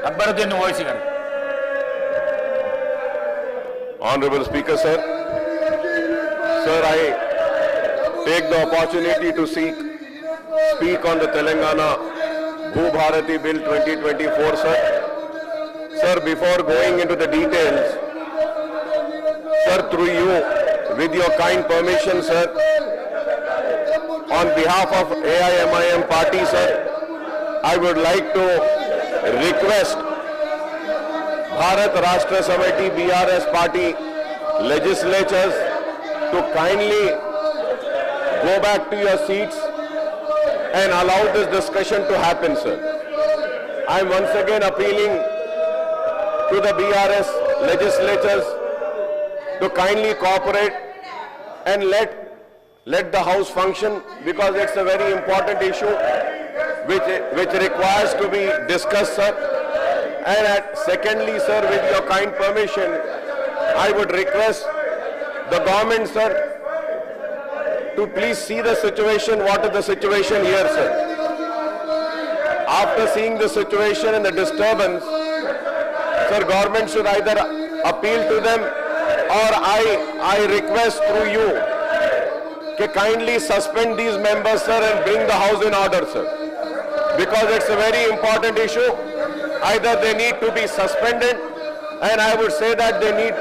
Akbaruddin Owaisi garu. Honorable Speaker, sir. Sir, I take the opportunity to speak on the Telangana Bhu-Bharati Bill 2024, sir. Sir, before going into the details, sir, through you, with your kind permission, sir, on behalf of AIMIM party, sir, I would like to request Bharat Rashtra Samiti BRS party legislatures to kindly go back to your seats and allow this discussion to happen, sir. I am once again appealing to the BRS legislatures to kindly cooperate and let the House function, because it's a very important issue which requires to be discussed, sir. And secondly, sir, with your kind permission, I would request the government, sir, to please see the situation. What is the situation here, sir? After seeing the situation and the disturbance, sir, government should either appeal to them, or I request through you to kindly suspend these members, sir, and bring the House in order, sir. Because it's a very important issue. Either they need to be suspended, and I would say that they need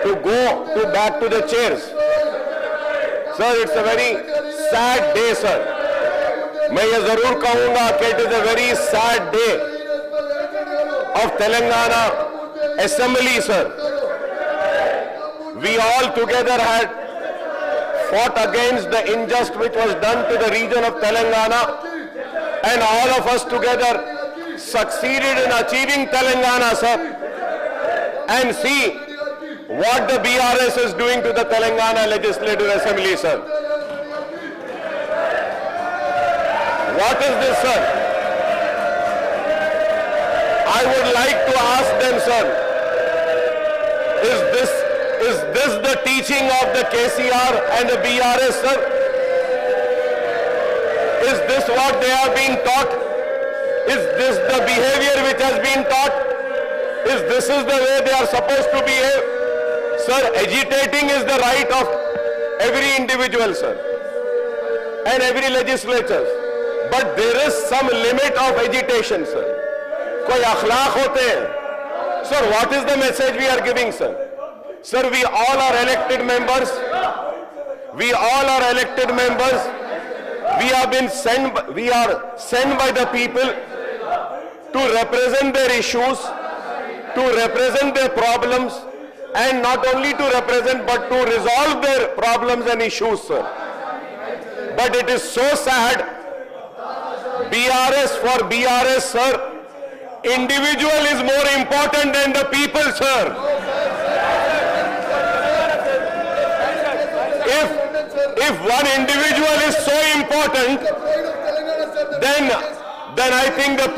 to go back to the chairs. Sir, it's a very sad day, sir. मैं ये जरूर कहूँगा कि it is a very sad day of Telangana Assembly, sir. We all together had fought against the injustice which was done to the region of Telangana, and all of us together succeeded in achieving Telangana, sir. And see what the BRS is doing to the Telangana Legislative Assembly, sir. What is this, sir? I would like to ask them, sir, is this the teaching of the KCR and the BRS, sir? Is this what they are being taught? Is this the behavior which has been taught? Is this the way they are supposed to behave? Sir, agitating is the right of every individual, sir, and every legislature. But there is some limit of agitation, sir. Koi akhlaq hote hain. Sir, what is the message we are giving, sir? Sir, we all are elected members. We all are elected members. We are sent by the people to represent their issues, to represent their problems, and not only to represent but to resolve their problems and issues, sir. But it is so sad, BRS for BRS, sir, individual is more important than the people, sir. If one individual is so important, then I think the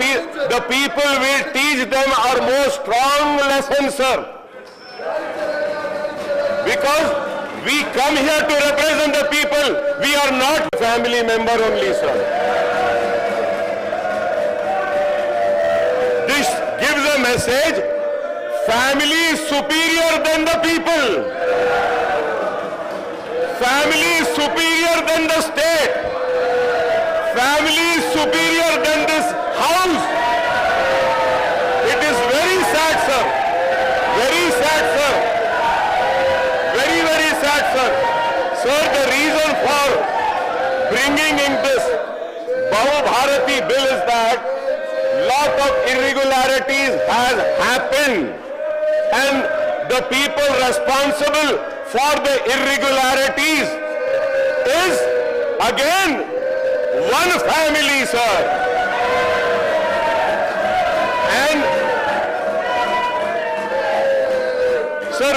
people will teach them our more strong lesson, sir. Because we come here to represent the people. We are not family member only, sir. This gives a message: family is superior than the people. Family is superior than the state. Family is superior than this house. It is very sad, sir. Very sad, sir. Very, very sad, sir. Sir, the reason for bringing in this Bhu-Bharati bill is that lot of irregularities has happened, and the people responsible for the irregularities is again one family, sir. And sir,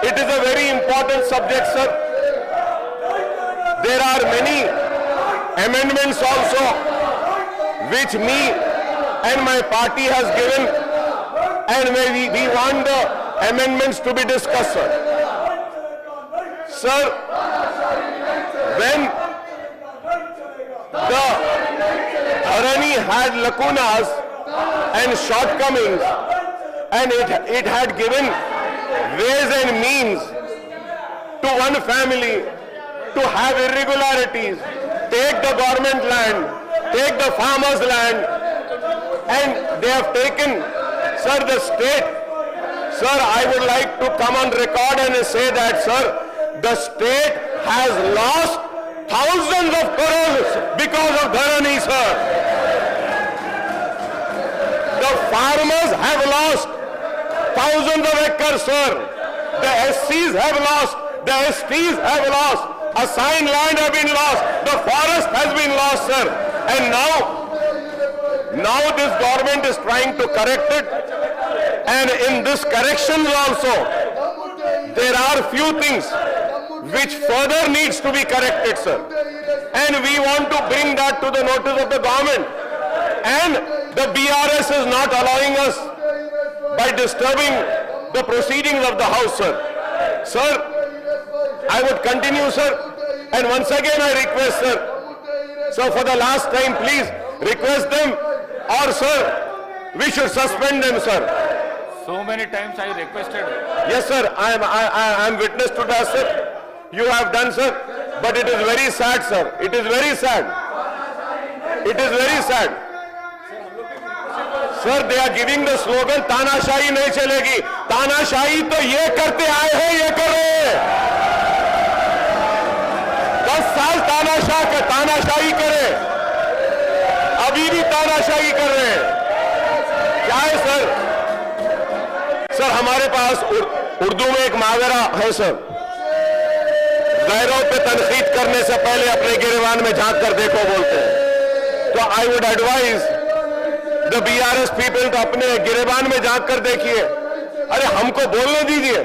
it is a very important subject, sir. There are many amendments also which me and my party has given, and we want the amendments to be discussed, sir. Sir, when the Dharani had lacunas, and shortcomings, and it had given ways and means to one family to have irregularities, take the government land, take the farmers' land, and they have taken, sir, the state. Sir, I would like to come on record and say that, sir, the state has lost thousands of crores because of Dharani, sir. The farmers have lost thousands of acres, sir. The SCs have lost, the STs have lost, assigned land have been lost, the forest has been lost, sir. And now this government is trying to correct it. And in this correction also, there are few things which further needs to be corrected, sir. And we want to bring that to the notice of the government. And the BRS is not allowing us by disturbing the proceedings of the House, sir. Sir, I would continue, sir. And once again I request, sir, so for the last time, please request them, or sir, we should suspend them, sir. So many times I requested. Yes, sir. I am witness to that, sir. You have done, sir. But it is very sad, sir. It is very sad. It is very sad. Sir, they are giving the slogan, तानाशाही नहीं चलेगी. तानाशाही तो ये करते आए हैं, ये कर रहे हैं. 10 साल तानाशाही करे. अभी भी तानाशाही कर रहे हैं. क्या है, सर? सर, हमारे पास उर्दू में एक मुहावरा है, सर. गैरों पे तनकीद करने से पहले अपने गिरेबान में झांक कर देखो बोलते हैं. तो I would advise the BRS people तो अपने गिरेबान में झांक कर देखिए. अरे हमको बोलने दीजिए.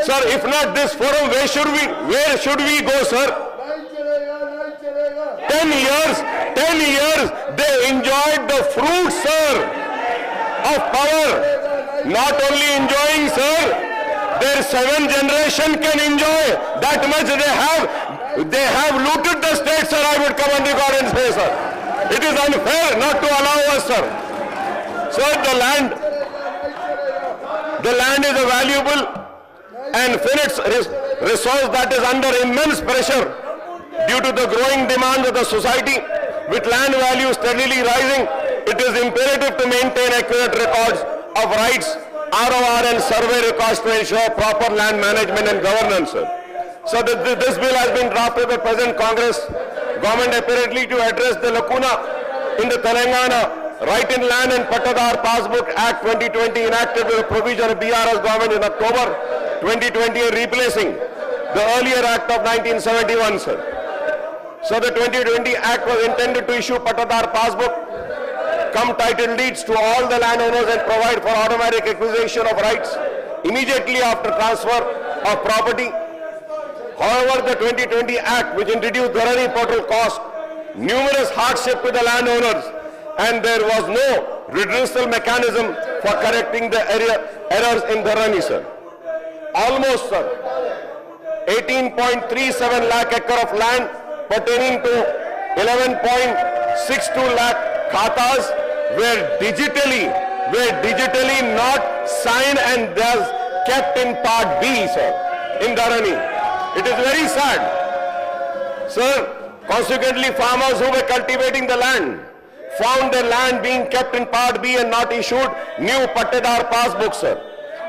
Sir, if not this forum, where should we go, sir? 10 years they enjoyed the fruits, sir, of power. Not only enjoying, sir, their 7th generation can enjoy that much. They have looted the state, sir. I would come on record and say, sir, it is unfair not to allow us, sir. Sir, the land is a valuable and finite resource that is under immense pressure due to the growing demands of the society. With land values steadily rising, it is imperative to maintain accurate records of rights, ROR and survey records to ensure proper land management and governance, sir. So this bill has been drafted by present Congress government apparently to address the lacuna in the Telangana Right in Land and Pattadar Passbook Act 2020 enacted with a provision of BRS government in October 2020 and replacing the earlier Act of 1971, sir. So the 2020 Act was intended to issue Pattadar Passbook, come title deeds to all the landowners and provide for automatic acquisition of rights immediately after transfer of property. However, the 2020 Act, which introduced Dharani portal, caused numerous hardship to the landowners, and there was no redressal mechanism for correcting the errors in Dharani, sir. Almost, sir, 18.37 lakh acre of land pertaining to 11.62 lakh khatas were digitally not signed and thus kept in Part B, sir, in Dharani. It is very sad. Sir, consequently, farmers who were cultivating the land found their land being kept in Part B and not issued new Pattadar passbook, sir.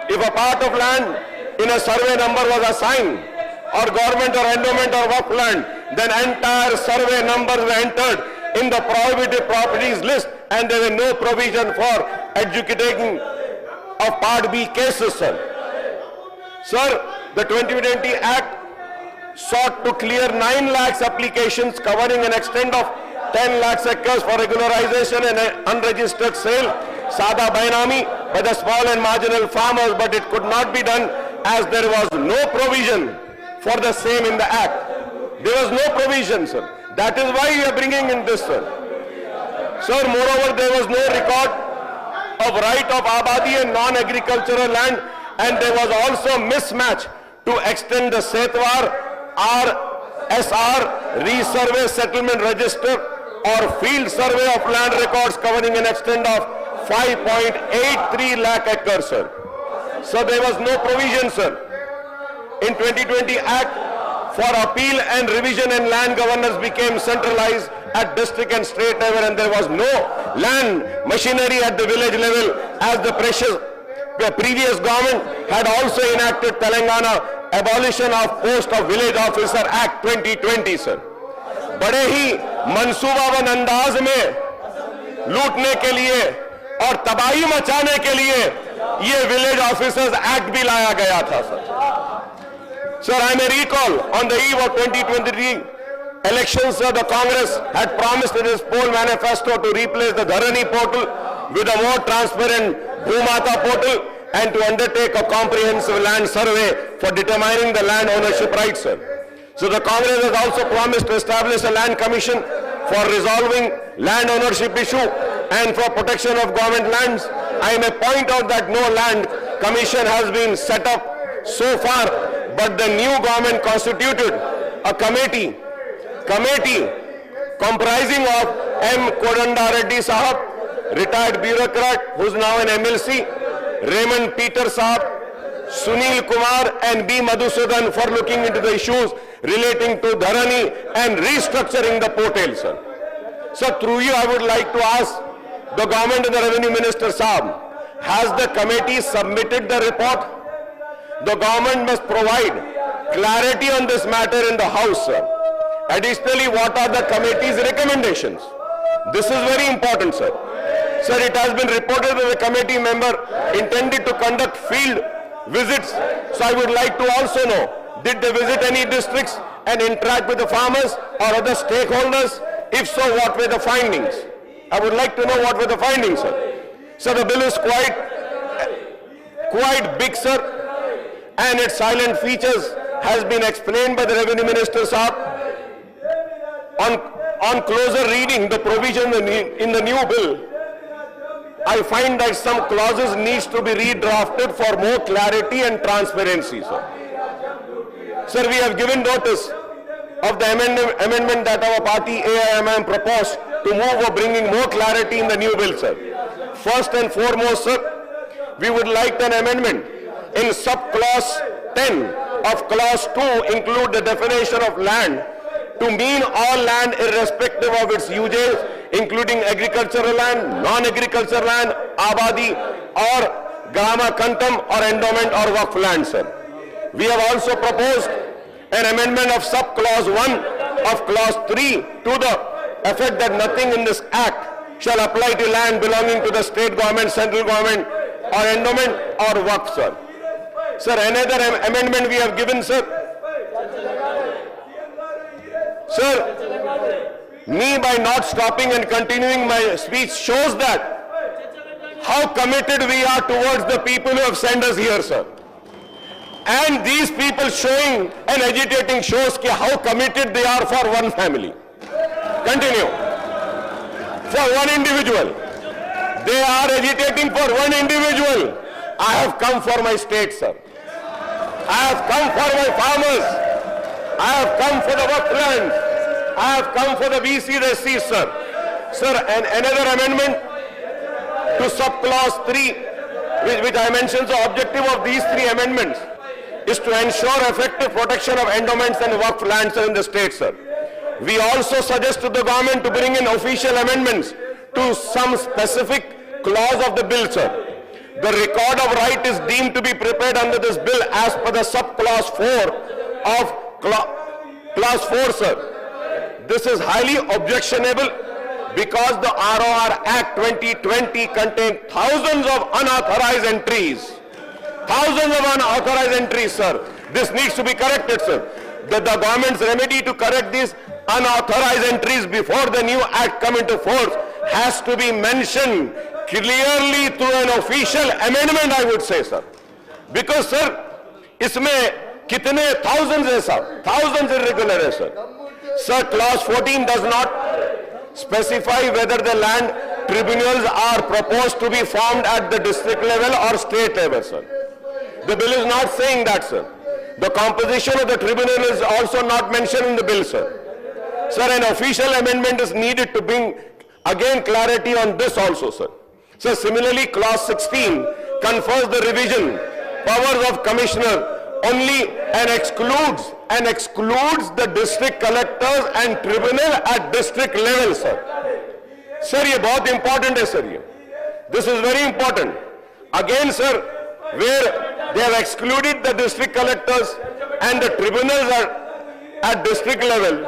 If a part of land in a survey number was assigned, or government or endowment or work land, then entire survey numbers were entered in the prohibited properties list, and there were no provision for adjudicating of Part B cases, sir. Sir, the 2020 Act sought to clear 9 lakhs applications covering an extent of 10 lakhs acres for regularization and unregistered sale, Sada Bainami, by the small and marginal farmers, but it could not be done as there was no provision for the same in the Act. There was no provision, sir. That is why we are bringing in this, sir. Sir, moreover, there was no record of right of Abadi and non-agricultural land, and there was also mismatch to extend the Setwar RSR resurvey settlement register or field survey of land records covering an extent of 5.83 lakh acres, sir. So there was no provision, sir, in 2020 Act for appeal and revision, and land governance became centralized at district and state level, and there was no land machinery at the village level, as the previous government had also enacted Telangana Abolition of Post of Village Officer Act 2020, sir. बड़े ही मंसूबाबंद अंदाज में लूटने के लिए और तबाही मचाने के लिए ये विलेज ऑफिसर्स एक्ट भी लाया गया था, sir. Sir, I may recall on the eve of 2023 elections, sir, the Congress had promised in its poll manifesto to replace the Dharani portal with a more transparent Bhumata portal and to undertake a comprehensive land survey for determining the land ownership rights, sir. So the Congress has also promised to establish a land commission for resolving land ownership issue and for protection of government lands. I may point out that no land commission has been set up so far, but the new government constituted a committee comprising of M. Kodanda Reddy Sahab, retired bureaucrat who is now an MLC, Raymond Peter Sahab, Sunil Kumar and B. Madhusudan for looking into the issues relating to Dharani and restructuring the portal, sir. So through you I would like to ask the government and the Revenue Minister Sahab, has the committee submitted the report? The government must provide clarity on this matter in the House, sir. Additionally, what are the committee's recommendations? This is very important, sir. Sir, it has been reported that the committee member intended to conduct field visits. So I would like to also know, did they visit any districts and interact with the farmers or other stakeholders? If so, what were the findings? I would like to know what were the findings, sir. So the bill is quite big, sir, and its silent features has been explained by the Revenue Minister, sir. On closer reading the provision in the new bill, I find that some clauses needs to be redrafted for more clarity and transparency, sir. Sir, we have given notice of the amendment that our party AIMM proposed to move for bringing more clarity in the new bill, sir. First and foremost, sir, we would like an amendment in sub-clause 10 of clause 2 include the definition of land to mean all land irrespective of its uses, including agricultural land, non-agricultural land, abadi or grama kantam or endowment or waqf land, sir. We have also proposed an amendment of sub-clause 1 of clause 3 to the effect that nothing in this act shall apply to land belonging to the state government, central government or endowment or waqf, sir. Sir, another amendment we have given, sir. Sir, me by not stopping and continuing my speech shows that how committed we are towards the people who have sent us here, sir. And these people showing and agitating shows how committed they are for one family. Continue. For one individual. They are agitating for one individual. I have come for my state, sir. I have come for my farmers. I have come for the waqf land. I have come for the BC SCs, sir. Sir, and another amendment to sub-clause 3, which I mentioned, the objective of these 3 amendments is to ensure effective protection of endowments and waqf lands in the state, sir. We also suggest to the government to bring in official amendments to some specific clause of the bill, sir. The record of right is deemed to be prepared under this bill as per the sub-clause 4 of clause 4, sir. This is highly objectionable because the ROR Act 2020 contained thousands of unauthorized entries. Thousands of unauthorized entries, sir. This needs to be corrected, sir. The government's remedy to correct these unauthorized entries before the new act come into force has to be mentioned clearly through an official amendment, I would say, sir. Because, sir, इसमें कितने thousands है, sir. Thousands irregular है, sir. Sir, clause 14 does not specify whether the land tribunals are proposed to be formed at the district level or state level, sir. The bill is not saying that, sir. The composition of the tribunal is also not mentioned in the bill, sir. Sir, an official amendment is needed to bring again clarity on this also, sir. So similarly, clause 16 confers the revision powers of commissioner only and excludes the district collectors and tribunal at district level, sir. Sir, ये बहुत important है, sir. ये. This is very important. Again, sir, where they have excluded the district collectors and the tribunals are at district level,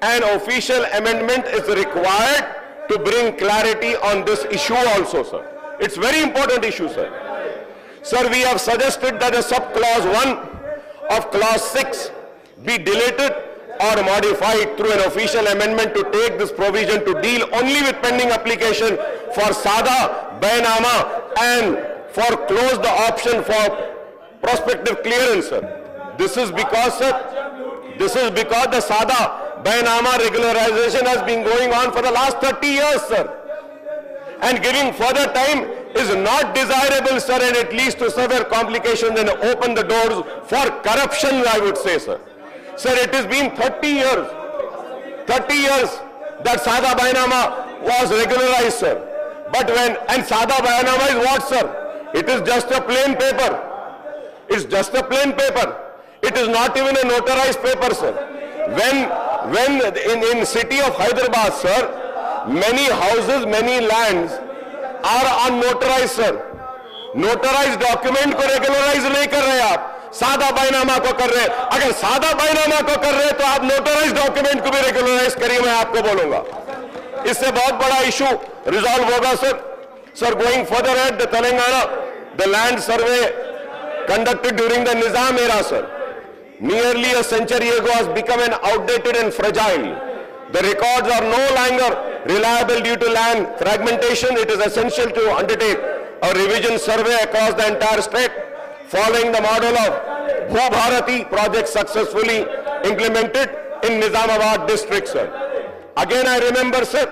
an official amendment is required to bring clarity on this issue also, sir. It's very important issue, sir. Sir, we have suggested that the sub-clause 1 of clause 6 be deleted or modified through an official amendment to take this provision to deal only with pending application for Sada, Bainama and for close the option for prospective clearance, sir. This is because, sir, the Sada, Bainama regularization has been going on for the last 30 years, sir. And giving further time is not desirable, sir, and it leads to severe complications and open the doors for corruption, I would say, sir. Sir, it has been 30 years that Sada Bainama was regularized, sir. But and Sada Bainama is what, sir? It is just a plain paper. It's just a plain paper. It is not even a notarized paper, sir. When in city of Hyderabad, sir, many houses, many lands are unnotarized, sir. Notarized document को regularize नहीं कर रहे आप, सादा बायनामा को कर रहे. अगर सादा बायनामा को कर रहे तो आप notarized document को भी regularize करिए, मैं आपको बोलूंगा. इससे बहुत बड़ा issue resolve होगा, sir. Sir, going further ahead, the Telangana, the land survey conducted during the Nizam era, sir, nearly a century ago has become an outdated and fragile. The records are no longer reliable due to land fragmentation. It is essential to undertake a revision survey across the entire state, following the model of Bhu Bharati project successfully implemented in Nizamabad district, sir. Again, I remember, sir,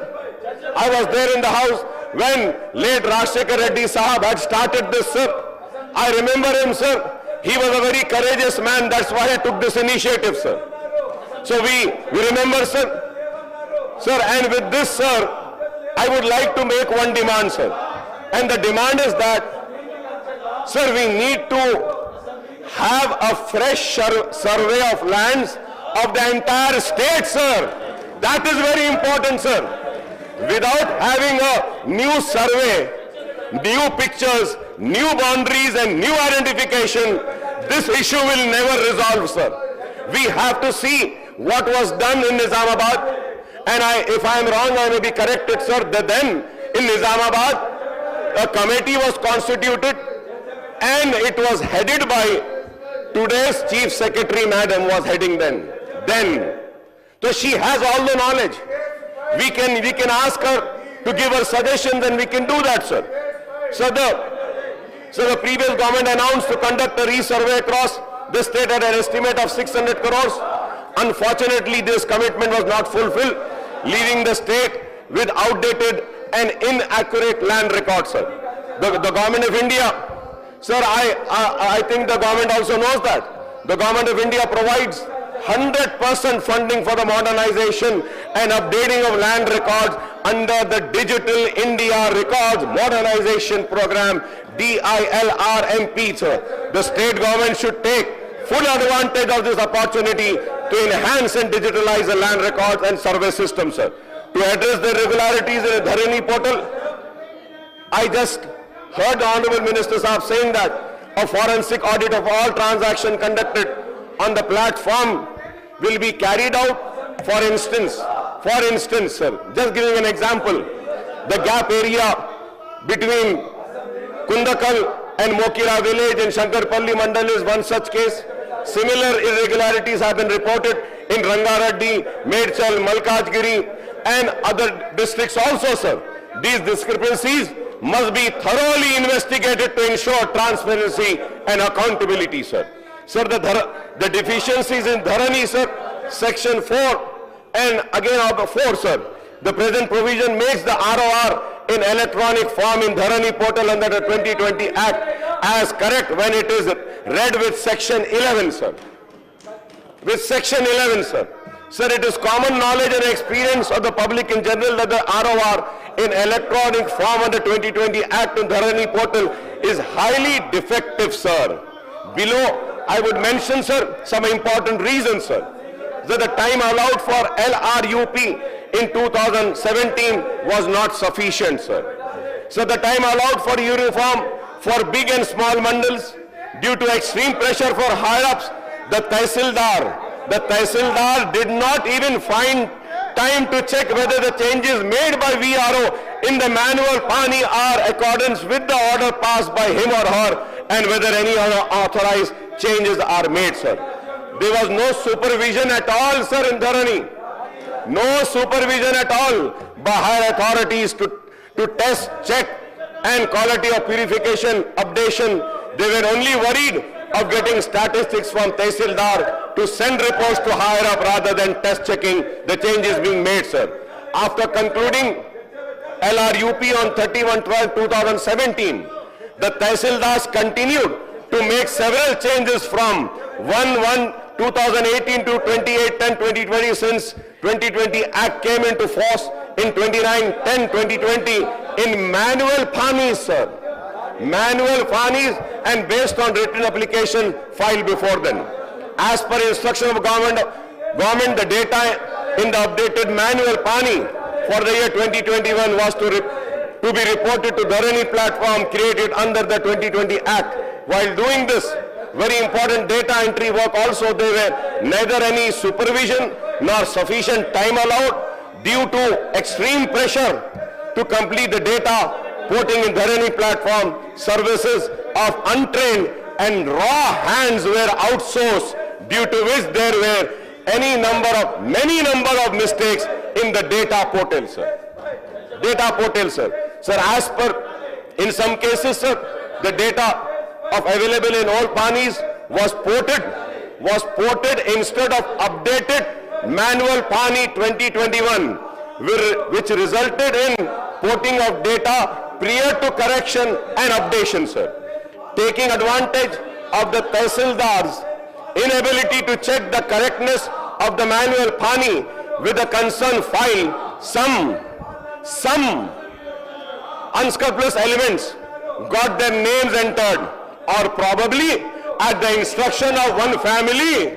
I was there in the house when late Rajshekhar Reddy Sahab had started this, sir. I remember him, sir. He was a very courageous man. That's why he took this initiative, sir. So we remember, sir. Sir, and with this, sir, I would like to make one demand, sir. And the demand is that, sir, we need to have a fresh survey of lands of the entire state, sir. That is very important, sir. Without having a new survey, new pictures, new boundaries and new identification, this issue will never resolve, sir. We have to see what was done in Nizamabad. And if I am wrong, I may be corrected, sir, that then in Nizamabad, a committee was constituted and it was headed by today's Chief Secretary, madam, was heading then. So she has all the knowledge. We can ask her to give her suggestions and we can do that, sir. So the previous government announced to conduct a resurvey across the state at an estimate of 600 crores. Unfortunately, this commitment was not fulfilled, leaving the state with outdated and inaccurate land records, sir. The government of India, sir, I think the government also knows that. The government of India provides 100% funding for the modernization and updating of land records under the Digital India Records Modernization Program, DILRMP, sir. The state government should take full advantage of this opportunity to enhance and digitalize the land records and survey system, sir. To address the irregularities in the Dharani portal, I just heard the Honorable Minister Saab saying that a forensic audit of all transactions conducted on the platform will be carried out. For instance, sir, just giving an example, the gap area between Kundakal and Mokira village in Shankarpalli Mandal is one such case. Similar irregularities have been reported in Rangareddy, Medchal, Malkajgiri and other districts also, sir. These discrepancies must be thoroughly investigated to ensure transparency and accountability, sir. Sir, the deficiencies in Dharani, sir, section 4 and again out of 4, sir. The present provision makes the ROR in electronic form in Dharani portal under the 2020 Act as correct when it is read with section 11, sir. With section 11, sir. Sir, it is common knowledge and experience of the public in general that the ROR in electronic form under 2020 Act on Dharani portal is highly defective, sir. Below, I would mention, sir, some important reasons, sir. That the time allowed for LRUP in 2017 was not sufficient, sir. So the time allowed for uniform for big and small mandals due to extreme pressure for higher-ups, the Tehsildar did not even find time to check whether the changes made by VRO in the manual Pani are accordance with the order passed by him or her and whether any other authorized changes are made, sir. There was no supervision at all, sir, in Dharani. No supervision at all by higher authorities to test, check and quality of purification, updation. They were only worried of getting statistics from Tehsildar to send reports to higher up rather than test checking the changes being made, sir. After concluding LRUP on 31/12/2017, the Tehsildars continued to make several changes from 1/1/2018 to 28/10/2020 since 2020 Act came into force in 29/10/2020 in manual Panis, sir. Manual Panis and based on written application filed before them. As per instruction of government, the data in the updated manual Pani for the year 2021 was to be reported to Dharani platform created under the 2020 Act. While doing this very important data entry work also, there were neither any supervision nor sufficient time allowed due to extreme pressure to complete the data porting in Dharani platform. Services of untrained and raw hands were outsourced, due to which there were many number of mistakes in the data portal, sir. Data portal, sir. Sir, as per, in some cases, sir, the data of available in all Panis was ported instead of updated manual Pani 2021, which resulted in porting of data prior to correction and updation, sir. Taking advantage of the Tehsildar's inability to check the correctness of the manual Pani with the concerned file, some unscrupulous elements got their names entered, or probably at the instruction of one family,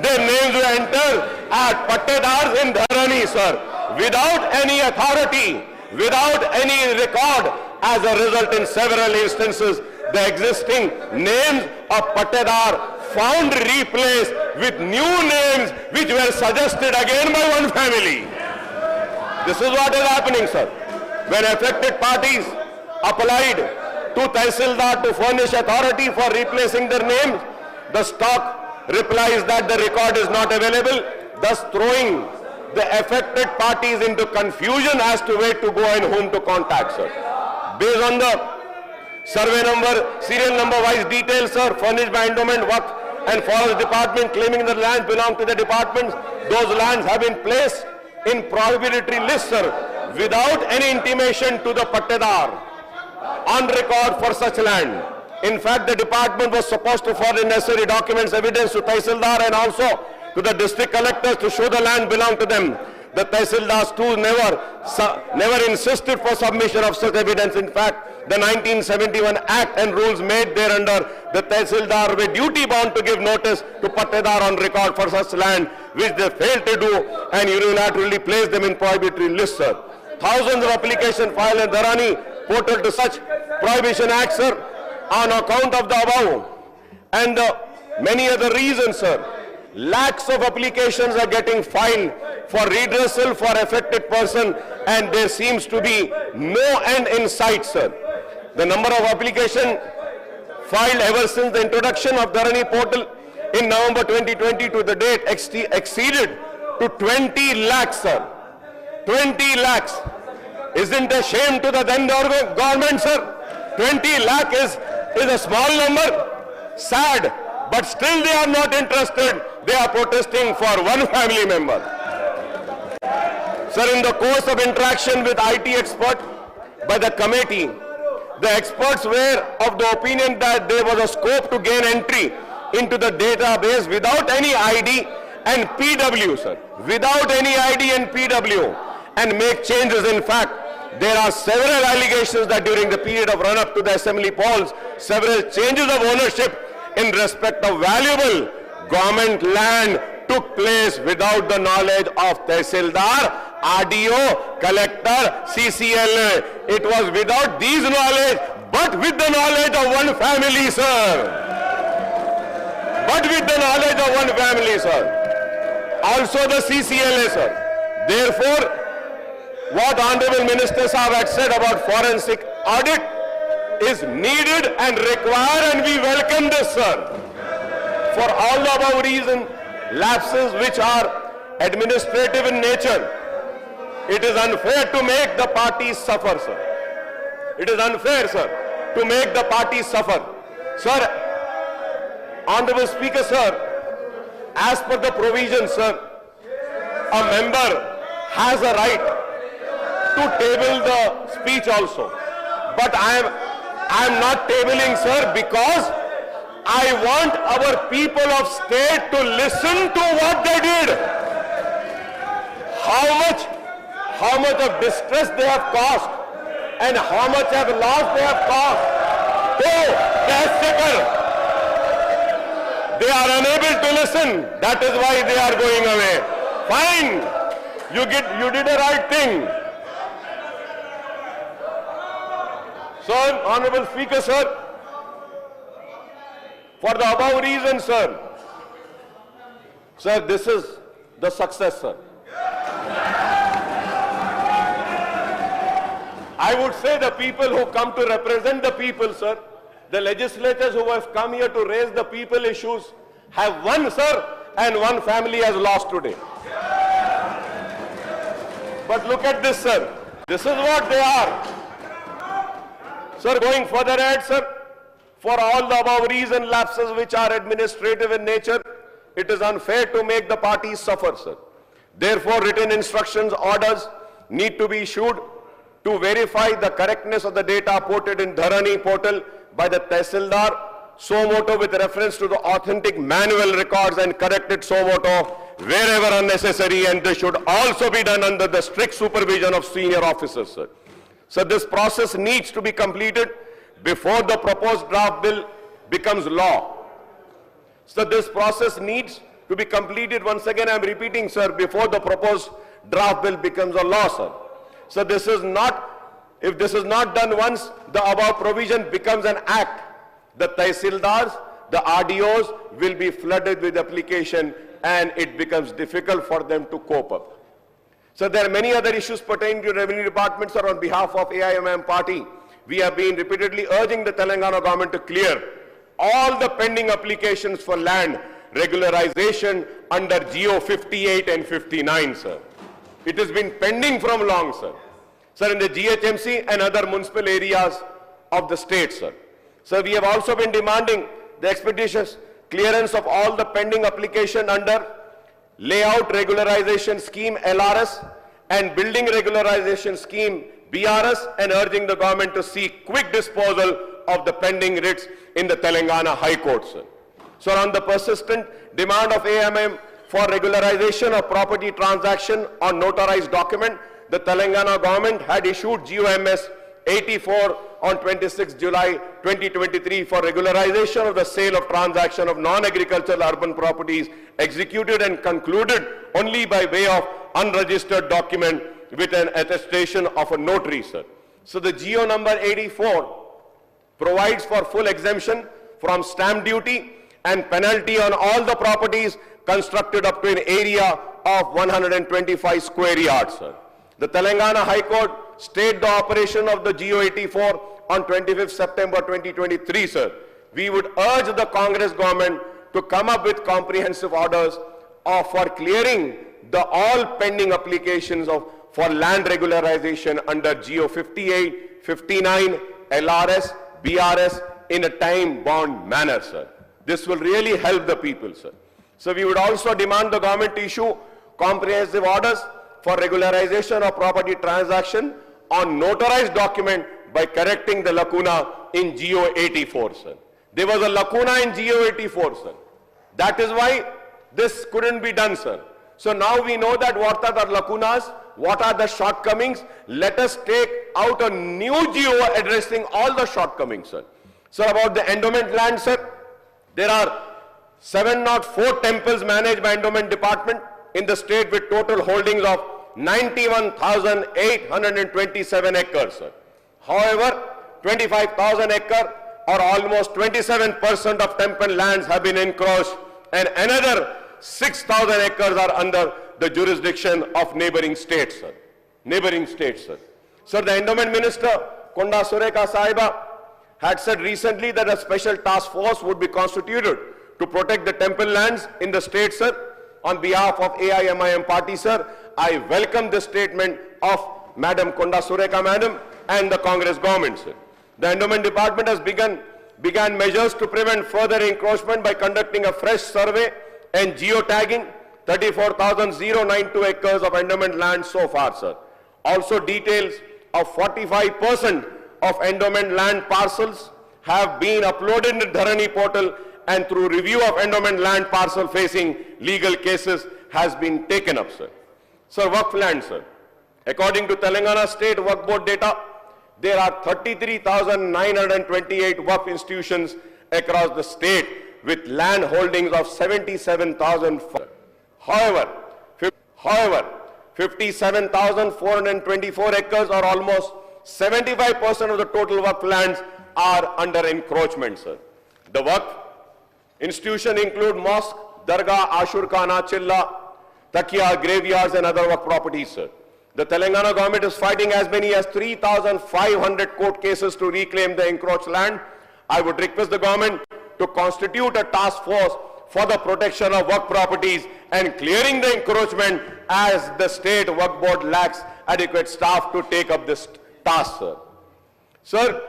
their names were entered as pattedars in Dharani, sir, without any authority, without any record. As a result, in several instances, the existing names of pattedar found replaced with new names which were suggested again by one family. This is what is happening, sir. When affected parties applied to Tehsildar to furnish authority for replacing their names, the stock replies that the record is not available, thus throwing the affected parties into confusion as to where to go and whom to contact, sir. Based on the survey number, serial number wise details, sir, furnished by Endowment, Waqf and Forest Department claiming the lands belong to the departments, those lands have been placed in prohibitory list, sir, without any intimation to the pattedar on record for such land. In fact, the department was supposed to furnish necessary documents, evidence to Tehsildar and also to the district collectors to show the land belong to them. The Tehsildars too never insisted for submission of such evidence. In fact, the 1971 Act and rules made thereunder, the Tehsildar were duty bound to give notice to pattedar on record for such land, which they failed to do and unilaterally placed them in prohibitory list, sir. Thousands of applications filed in Dharani portal to such prohibition acts, sir, on account of the above and the many other reasons, sir. Lakhs of applications are getting filed for redressal for affected person, and there seems to be no end in sight, sir. The number of applications filed ever since the introduction of Dharani portal in November 2020 to the date exceeded to 20 lakhs, sir. 20 lakhs. Isn't a shame to the then government, sir? 20 lakh is a small number. Sad. But still they are not interested. They are protesting for one family member. Sir, in the course of interaction with IT expert by the committee, the experts were of the opinion that there was a scope to gain entry into the database without any ID and PW, sir, without any ID and PW, and make changes. In fact, there are several allegations that during the period of run-up to the assembly polls, several changes of ownership in respect of valuable government land took place without the knowledge of Tehsildar, RDO, collector, CCLA. It was without these knowledge, but with the knowledge of one family, sir. But with the knowledge of one family, sir. Also the CCLA, sir. Therefore, what Honorable Minister Sahab had said about forensic audit is needed and required, and we welcome this, sir. For all the above reasons, lapses which are administrative in nature, it is unfair to make the parties suffer, sir. It is unfair, sir, to make the parties suffer. Sir, Honorable Speaker, sir, as per the provision, sir, a member has a right to table the speech also. But I am not tabling, sir, because I want our people of state to listen to what they did. How much of distress they have caused and how much of loss they have caused to tax seeker. They are unable to listen. That is why they are going away. Fine. You did the right thing. Sir, Honorable Speaker, sir, for the above reason, sir, this is the success, sir. I would say the people who come to represent the people, sir, the legislators who have come here to raise the people issues have won, sir, and one family has lost today. But look at this, sir. This is what they are. Sir, going further ahead, sir, for all the above reason lapses which are administrative in nature, it is unfair to make the parties suffer, sir. Therefore, written instructions, orders need to be issued to verify the correctness of the data ported in Dharani portal by the Tehsildar, so moto with reference to the authentic manual records and corrected so moto wherever unnecessary, and this should also be done under the strict supervision of senior officers, sir. So this process needs to be completed before the proposed draft bill becomes law. So this process needs to be completed, once again I am repeating, sir, before the proposed draft bill becomes a law, sir. So this is not, if this is not done once the above provision becomes an act, the Tehsildars, the RDOs will be flooded with application and it becomes difficult for them to cope up. So there are many other issues pertaining to revenue departments, sir. On behalf of AIMIM party, we have been repeatedly urging the Telangana government to clear all the pending applications for land regularization under GO 58 and 59, sir. It has been pending from long, sir. Sir, in the GHMC and other municipal areas of the state, sir. So we have also been demanding the expeditious clearance of all the pending application under Layout Regularization Scheme LRS and Building Regularization Scheme BRS, and urging the government to seek quick disposal of the pending writs in the Telangana High Court, sir. So on the persistent demand of AIMIM for regularization of property transaction on notarized document, the Telangana government had issued GOMS 84 on 26 July 2023 for regularization of the sale of transaction of non-agricultural urban properties executed and concluded only by way of unregistered document with an attestation of a notary, sir. So the GO number 84 provides for full exemption from stamp duty and penalty on all the properties constructed up to an area of 125 square yards, sir. The Telangana High Court stayed the operation of the GO 84 on 25th September 2023, sir. We would urge the Congress government to come up with comprehensive orders for clearing the all pending applications for land regularization under GO 58, 59, LRS, BRS in a time-bound manner, sir. This will really help the people, sir. So we would also demand the government to issue comprehensive orders for regularization of property transaction on notarized document by correcting the lacuna in GO 84, sir. There was a lacuna in Geo84, sir. That is why this couldn't be done, sir. So now we know that what are the lacunas, what are the shortcomings. Let us take out a new Geo addressing all the shortcomings, sir. Sir, about the endowment land, sir, there are 704 temples managed by endowment department in the state with total holdings of 91,827 acres, sir. However, 25,000 acres or almost 27% of temple lands have been encroached, and another 6,000 acres are under the jurisdiction of neighboring states, sir. Neighboring states, sir. Sir, the endowment minister, Konda Sureka Sahiba, had said recently that a special task force would be constituted to protect the temple lands in the state, sir. On behalf of AIMIM party, sir, I welcome this statement of Madam Konda Sureka Madam and the Congress government, sir. The endowment department has began measures to prevent further encroachment by conducting a fresh survey and geotagging 34,092 acres of endowment land so far, sir. Also, details of 45% of endowment land parcels have been uploaded in the Dharani portal, and through review of endowment land parcel facing legal cases has been taken up, sir. Sir, Waqf land, sir. According to Telangana State Waqf Board data, there are 33,928 Waqf institutions across the state with land holdings of 77,000. However, 57,424 acres or almost 75% of the total Waqf lands are under encroachment, sir. The Waqf institution include mosque, dargah, ashur khana, chilla, takia, graveyards and other Waqf properties, sir. The Telangana government is fighting as many as 3,500 court cases to reclaim the encroached land. I would request the government to constitute a task force for the protection of Waqf properties and clearing the encroachment, as the state Waqf board lacks adequate staff to take up this task, sir. Sir,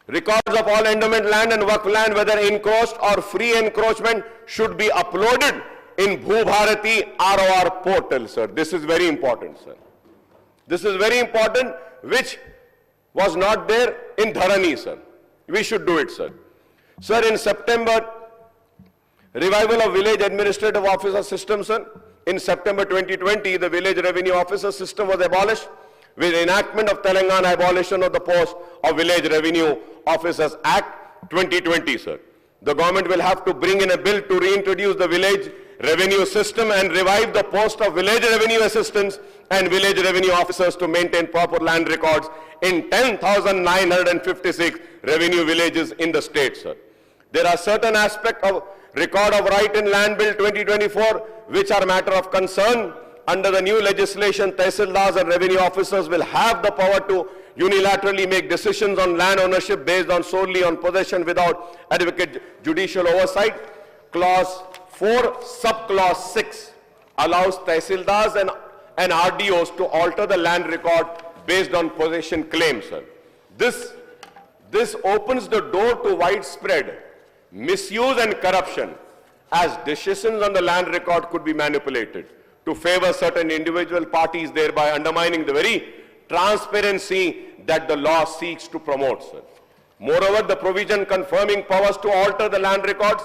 records of all endowment land and Waqf land, whether encroached or free encroachment, should be uploaded in Bhubharati ROR portal, sir. This is very important, sir. This is very important, which was not there in Dharani, sir. We should do it, sir. Sir, in September, revival of village administrative officer system, sir. In September 2020, the village revenue officer system was abolished with enactment of Telangana Abolition of the Post of Village Revenue Officers Act 2020, sir. The government will have to bring in a bill to reintroduce the village revenue system and revive the post of village revenue assistants and village revenue officers to maintain proper land records in 10,956 revenue villages in the state, sir. There are certain aspects of Record of Right in Land Bill 2024 which are matter of concern. Under the new legislation, Tehsildars and revenue officers will have the power to unilaterally make decisions on land ownership based on solely on possession without adequate judicial oversight. Clause 4, subclause 6 allows Tehsildars and RDOs to alter the land record based on possession claims, sir. This opens the door to widespread misuse and corruption, as decisions on the land record could be manipulated to favor certain individual parties, thereby undermining the very transparency that the law seeks to promote, sir. Moreover, the provision confirming powers to alter the land records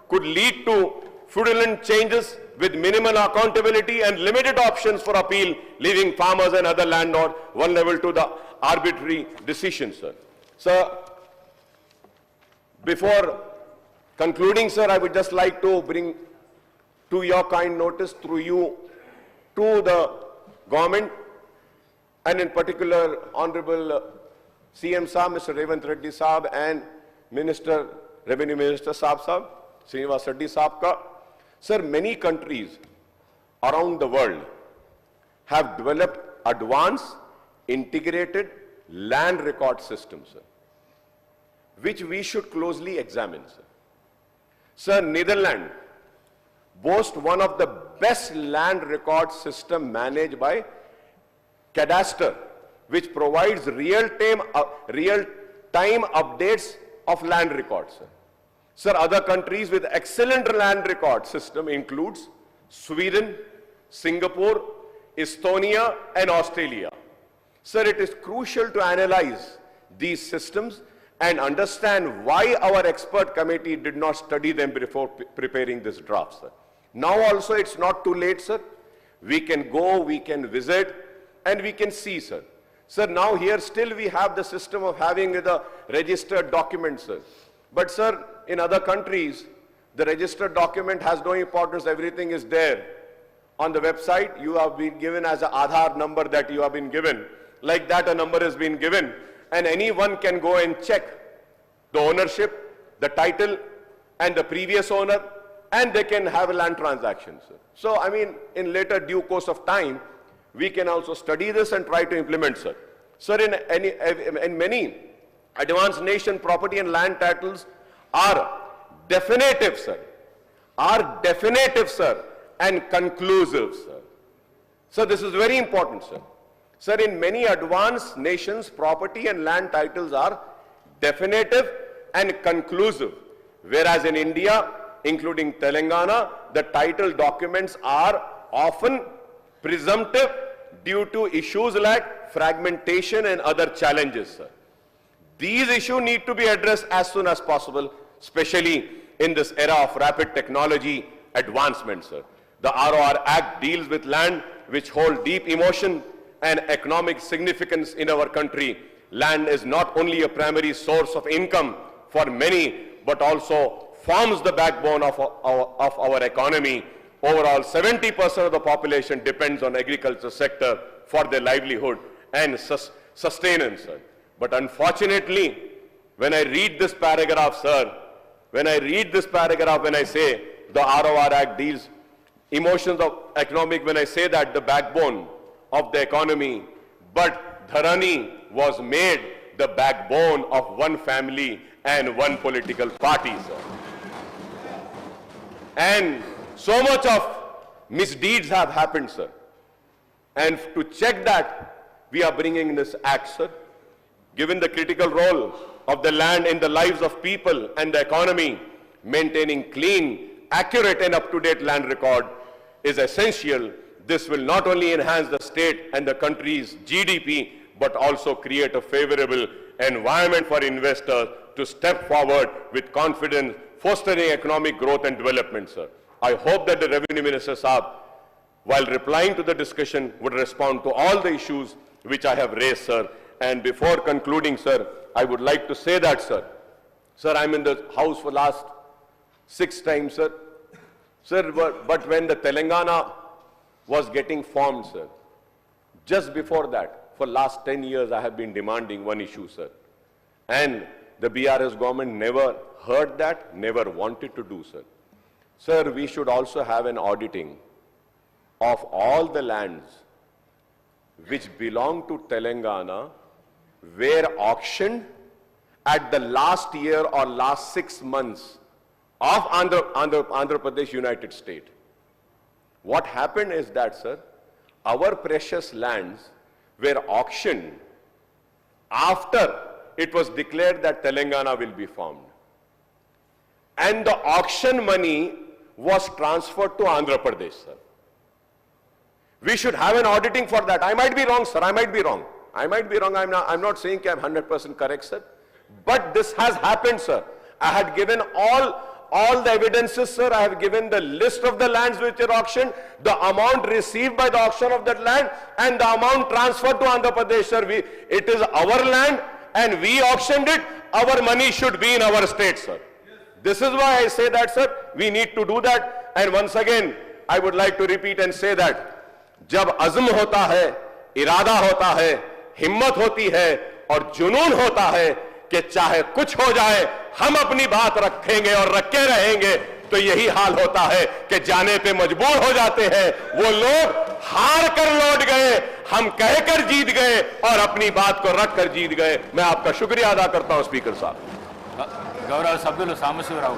could lead to fraudulent changes with minimal accountability and limited options for appeal, leaving farmers and other landlords vulnerable to the arbitrary decisions, sir. Sir, before concluding, sir, I would just like to bring to your kind notice through you to the government, and in particular Honorable CM Saab, Mr. Revant Reddy Saab, and Revenue Minister Saab, Srinivas Reddy Saab ka. Sir, many countries around the world have developed advanced integrated land record systems, sir, which we should closely examine, sir. Sir, Netherlands boasts one of the best land record system managed by Cadastre, which provides real-time updates of land records, sir. Sir, other countries with excellent land record system includes Sweden, Singapore, Estonia, and Australia. Sir, it is crucial to analyze these systems and understand why our expert committee did not study them before preparing this draft, sir. Now also it's not too late, sir. We can go, we can visit, and we can see, sir. Sir, now here still we have the system of having the registered document, sir. But, sir, in other countries, the registered document has no importance. Everything is there. On the website, you have been given as an Aadhaar number that you have been given. Like that, a number has been given. And anyone can go and check the ownership, the title, and the previous owner, and they can have a land transaction, sir. So, I mean, in later due course of time, we can also study this and try to implement, sir. Sir, in many advanced nation, property and land titles are definitive, sir. Are definitive, sir, and conclusive, sir. So this is very important, sir. Sir, in many advanced nations, property and land titles are definitive and conclusive. Whereas in India, including Telangana, the title documents are often presumptive due to issues like fragmentation and other challenges, sir. These issues need to be addressed as soon as possible, especially in this era of rapid technology advancement, sir. The ROR Act deals with land which hold deep emotion and economic significance in our country. Land is not only a primary source of income for many, but also forms the backbone of our economy. Overall, 70% of the population depends on agriculture sector for their livelihood and sustenance, sir. But unfortunately, when I read this paragraph, sir, when I say the ROR Act deals emotions of economic, when I say that the backbone of the economy, but Dharani was made the backbone of one family and one political party, sir. And so much of misdeeds have happened, sir. And to check that, we are bringing this act, sir. Given the critical role of the land in the lives of people and the economy, maintaining clean, accurate and up-to-date land record is essential. This will not only enhance the state and the country's GDP, but also create a favorable environment for investors to step forward with confidence, fostering economic growth and development, sir. I hope that the Revenue Minister, Saab, while replying to the discussion, would respond to all the issues which I have raised, sir. And before concluding, sir, I would like to say that, sir. Sir, I'm in the House for last 6 times, sir. Sir, but when the Telangana was getting formed, sir, just before that, for last 10 years, I have been demanding one issue, sir. And the BRS government never heard that, never wanted to do, sir. Sir, we should also have an auditing of all the lands which belong to Telangana were auctioned at the last year or last 6 months of Andhra Pradesh United State. What happened is that, sir, our precious lands were auctioned after it was declared that Telangana will be formed. And the auction money was transferred to Andhra Pradesh, sir. We should have an auditing for that. I might be wrong, sir. I might be wrong. I'm not saying I'm 100% correct, sir. But this has happened, sir. I had given all the evidences, sir. I have given the list of the lands which are auctioned, the amount received by the auction of that land, and the amount transferred to Andhra Pradesh, sir. It is our land and we auctioned it. Our money should be in our state, sir. This is why I say that, sir. We need to do that. And once again, I would like to repeat and say that जब अज़्म होता है, इरादा होता है, हिम्मत होती है और जुनून होता है कि चाहे कुछ हो जाए हम अपनी बात रखेंगे और रखे रहेंगे, तो यही हाल होता है कि जाने पे मजबूर हो जाते हैं। वो लोग हार कर लौट गए, हम कहकर जीत गए और अपनी बात को रख कर जीत गए। मैं आपका शुक्रिया अदा करता हूं स्पीकर साहब। గౌరవ సభ్యులు సాంబశివరావు